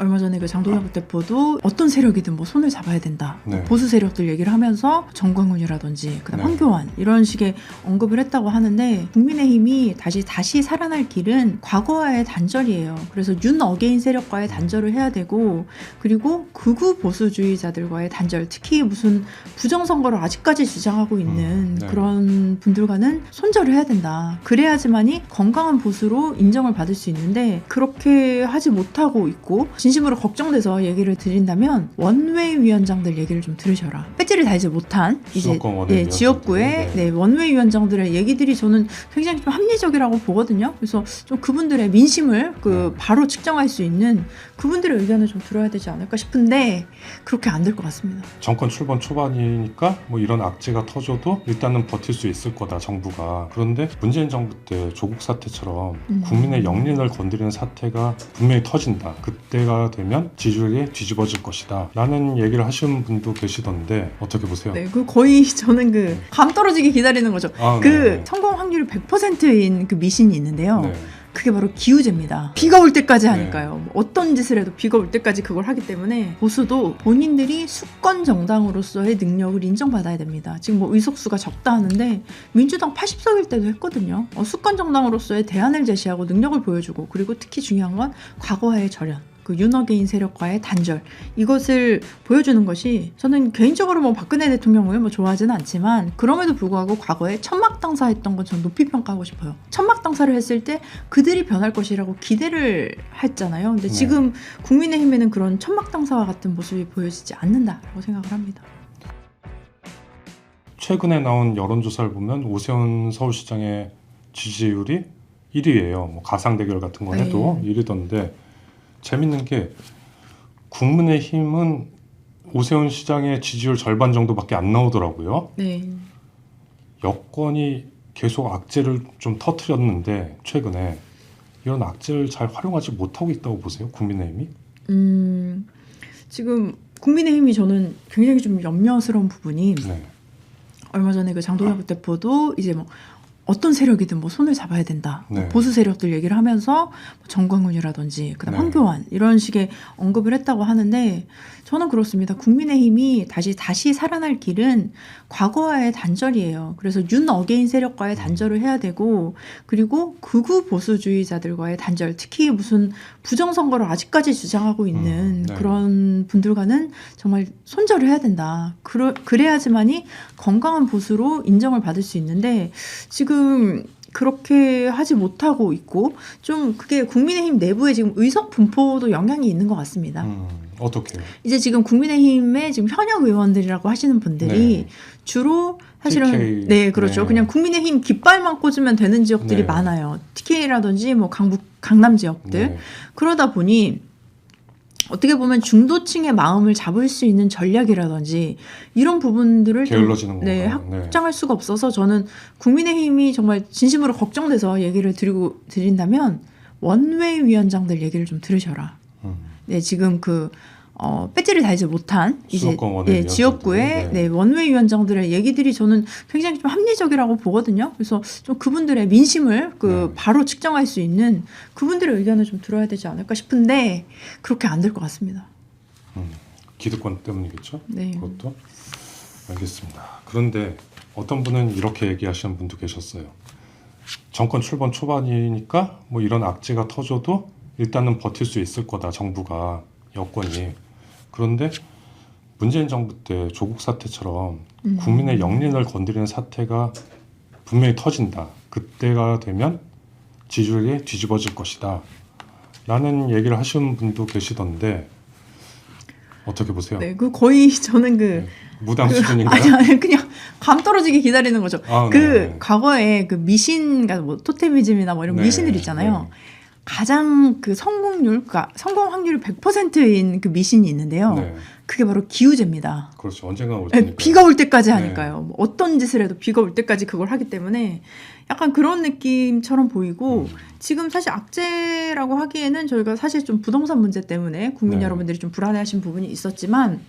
얼마 전에 그 장동혁 대표도 어떤 세력이든 뭐 손을 잡아야 된다. 네. 보수 세력들 얘기를 하면서 정광훈이라든지 그다음 네. 황교안 이런 식의 언급을 했다고 하는데 국민의힘이 다시 살아날 길은 과거와의 단절이에요. 그래서 윤 어게인 세력과의 단절을 해야 되고 그리고 극우 보수주의자들과의 단절, 특히 무슨 부정선거를 아직까지 주장하고 있는 네. 그런 분들과는 손절을 해야 된다. 그래야지만이 건강한 보수로 인정을 받을 수 있는데 그렇게 하지 못하고 있고 진심으로 걱정돼서 얘기를 드린다면 원외 위원장들 얘기를 좀 들으셔라. 배지를 달지 못한 이제 지역구의 원외 위원장들의 얘기들이 저는 굉장히 좀 합리적이라고 보거든요. 그래서 좀 그분들의 민심을 바로 측정할 수 있는 그분들의 의견을 좀 들어야 되지 않을까 싶은데 그렇게 안 될 것 같습니다. 정권 출범 초반이니까 뭐 이런 악재가 터져도 일단은 버틸 수 있을 거다 정부가. 그런데 문재인 정부 때 조국 사태처럼 국민의 영린을 건드리는 사태가 분명히 터진다. 그때가 되면 지지율이 뒤집어질 것이다 라는 얘기를 하시는 분도 계시던데 어떻게 보세요? 네, 거의 저는 감 떨어지게 기다리는 거죠. 성공 확률이 100%인 그 미신이 있는데요. 네. 그게 바로 기우제입니다. 비가 올 때까지 하니까요. 어떤 짓을 해도 비가 올 때까지 그걸 하기 때문에 보수도 본인들이 수권 정당으로서의 능력을 인정받아야 됩니다. 지금 뭐 의석수가 적다 하는데 민주당 80석일 때도 했거든요. 수권 정당으로서의 대안을 제시하고 능력을 보여주고 그리고 특히 중요한 건 과거와의 절연. 윤 어게인 세력과의 단절 이것을 보여주는 것이 저는 개인적으로 뭐 박근혜 대통령을 뭐 좋아하지는 않지만 그럼에도 불구하고 과거에 천막 당사했던 건 저는 높이 평가하고 싶어요. 천막 당사를 했을 때 그들이 변할 것이라고 기대를 했잖아요. 근데 지금 국민의힘에는 그런 천막 당사와 같은 모습이 보여지지 않는다라고 생각을 합니다. 최근에 나온 여론조사를 보면 오세훈 서울시장의 지지율이 1위예요. 뭐 가상 대결 같은 거 해도 1위던데 재밌는 게 국민의힘은 오세훈 시장의 지지율 절반 정도밖에 안 나오더라고요. 네. 여권이 계속 악재를 좀 터뜨렸는데 최근에 이런 악재를 잘 활용하지 못하고 있다고 보세요? 국민의힘이? 지금 국민의힘이 저는 굉장히 좀 염려스러운 부분이 얼마 전에 그 장동혁 대표도 이제 뭐 어떤 세력이든 뭐 손을 잡아야 된다. 보수 세력들 얘기를 하면서 정광훈이라든지 그다음 황교안 이런 식의 언급을 했다고 하는데 저는 그렇습니다. 국민의힘이 다시 살아날 길은 과거와의 단절이에요. 그래서 윤 어게인 세력과의 단절을 해야 되고 그리고 극우 보수주의자들과의 단절, 특히 무슨 부정선거를 아직까지 주장하고 있는 그런 분들과는 정말 손절을 해야 된다. 그래야지만이 건강한 보수로 인정을 받을 수 있는데 지금 그렇게 하지 못하고 있고 좀 그게 국민의힘 내부에 지금 의석 분포도 영향이 있는 것 같습니다. 어떻게요? 이제 지금 국민의힘의 지금 현역 의원들이라고 하시는 분들이 주로 사실은 TK, 그렇죠. 그냥 국민의힘 깃발만 꽂으면 되는 지역들이 많아요. TK라든지 뭐 강남 지역들. 그러다 보니 어떻게 보면 중도층의 마음을 잡을 수 있는 전략이라든지 이런 부분들을 게을러지는 건가요? 확장할 수가 없어서 저는 국민의힘이 정말 진심으로 걱정돼서 얘기를 드린다면 원외 위원장들 얘기를 좀 들으셔라. 지금 배지를 달지 못한 이제 지역구의 원외 위원장들의 얘기들이 저는 굉장히 좀 합리적이라고 보거든요. 그래서 좀 그분들의 민심을 바로 측정할 수 있는 그분들의 의견을 좀 들어야 되지 않을까 싶은데 그렇게 안 될 것 같습니다. 기득권 때문이겠죠? 네. 그것도 알겠습니다. 그런데 어떤 분은 이렇게 얘기하시는 분도 계셨어요. 정권 출범 초반이니까 뭐 이런 악재가 터져도 일단은 버틸 수 있을 거다 정부가 여권이. 그런데 문재인 정부 때 조국 사태처럼 국민의 영린을 건드리는 사태가 분명히 터진다. 그때가 되면 지지율이 뒤집어질 것이다 라는 얘기를 하시는 분도 계시던데 어떻게 보세요? 네, 거의 저는 무당 수준인가요? 아니 그냥 감 떨어지게 기다리는 거죠. 과거에 미신, 뭐 토테미즘이나 뭐 이런 미신들 있잖아요. 가장 성공 확률이 100%인 그 미신이 있는데요. 그게 바로 기우제입니다. 그렇죠. 언젠가 올 테니까. 비가 올 때까지 하니까요. 뭐 어떤 짓을 해도 비가 올 때까지 그걸 하기 때문에 약간 그런 느낌처럼 보이고 지금 사실 악재라고 하기에는 저희가 사실 좀 부동산 문제 때문에 국민 여러분들이 좀 불안해하신 부분이 있었지만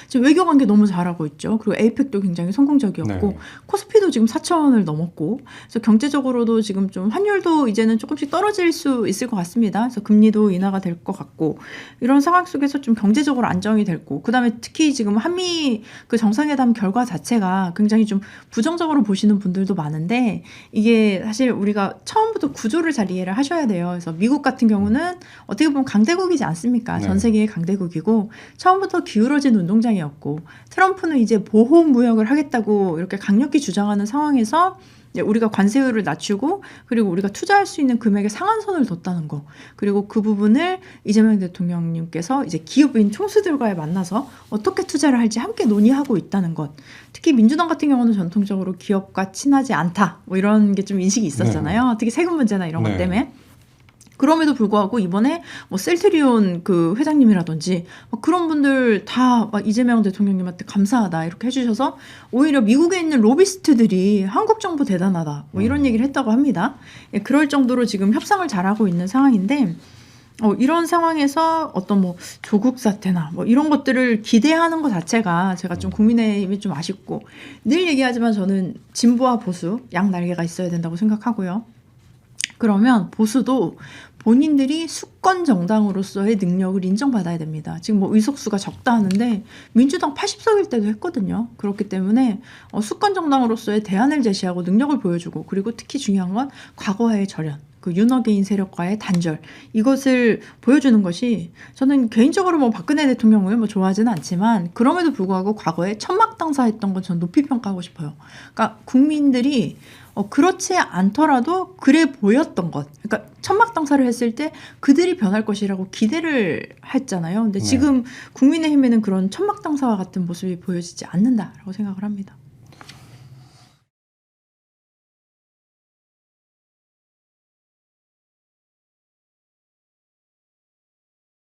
지금 외교 관계 너무 잘하고 있죠. 그리고 에이펙도 굉장히 성공적이었고 네. 코스피도 지금 4천을 넘었고, 그래서 경제적으로도 지금 좀 환율도 이제는 조금씩 떨어질 수 있을 것 같습니다. 그래서 금리도 인하가 될 것 같고, 이런 상황 속에서 좀 경제적으로 안정이 됐고, 그다음에 특히 지금 한미 그 정상회담 결과 자체가 굉장히 좀 부정적으로 보시는 분들도 많은데, 이게 사실 우리가 처음부터 구조를 잘 이해를 하셔야 돼요. 그래서 미국 같은 경우는 어떻게 보면 강대국이지 않습니까? 네. 전 세계의 강대국이고 처음부터 기울어진 운동장이었고, 트럼프는 이제 보호 무역을 하겠다고 이렇게 강력히 주장하는 상황에서 우리가 관세율을 낮추고, 그리고 우리가 투자할 수 있는 금액의 상한선을 뒀다는 거, 그리고 그 부분을 이재명 대통령님께서 이제 기업인 총수들과의 만나서 어떻게 투자를 할지 함께 논의하고 있다는 것. 특히 민주당 같은 경우는 전통적으로 기업과 친하지 않다, 뭐 이런 게 좀 인식이 있었잖아요. 특히 세금 문제나 이런 것 때문에. 그럼에도 불구하고 이번에 뭐 셀트리온 그 회장님이라든지 그런 분들 다 막 이재명 대통령님한테 감사하다 이렇게 해주셔서, 오히려 미국에 있는 로비스트들이 한국 정부 대단하다 뭐 이런 얘기를 했다고 합니다. 예, 그럴 정도로 지금 협상을 잘하고 있는 상황인데, 이런 상황에서 어떤 뭐 조국 사태나 뭐 이런 것들을 기대하는 것 자체가 제가 좀 국민의힘이 좀 아쉽고, 늘 얘기하지만 저는 진보와 보수 양 날개가 있어야 된다고 생각하고요. 그러면 보수도 본인들이 수권 정당으로서의 능력을 인정받아야 됩니다. 지금 뭐 의석수가 적다 하는데 민주당 80석일 때도 했거든요. 그렇기 때문에 수권 정당으로서의 대안을 제시하고 능력을 보여주고, 그리고 특히 중요한 건 과거와의 절연, 그 윤어게인 세력과의 단절, 이것을 보여주는 것이, 저는 개인적으로 뭐 박근혜 대통령을 뭐 좋아하지는 않지만 그럼에도 불구하고 과거에 천막당사했던 건 전 높이 평가하고 싶어요. 그러니까 국민들이 그렇지 않더라도 그래 보였던 것, 그러니까 천막당사를 했을 때 그들이 변할 것이라고 기대를 했잖아요. 근데 지금 국민의힘에는 그런 천막당사와 같은 모습이 보여지지 않는다라고 생각을 합니다.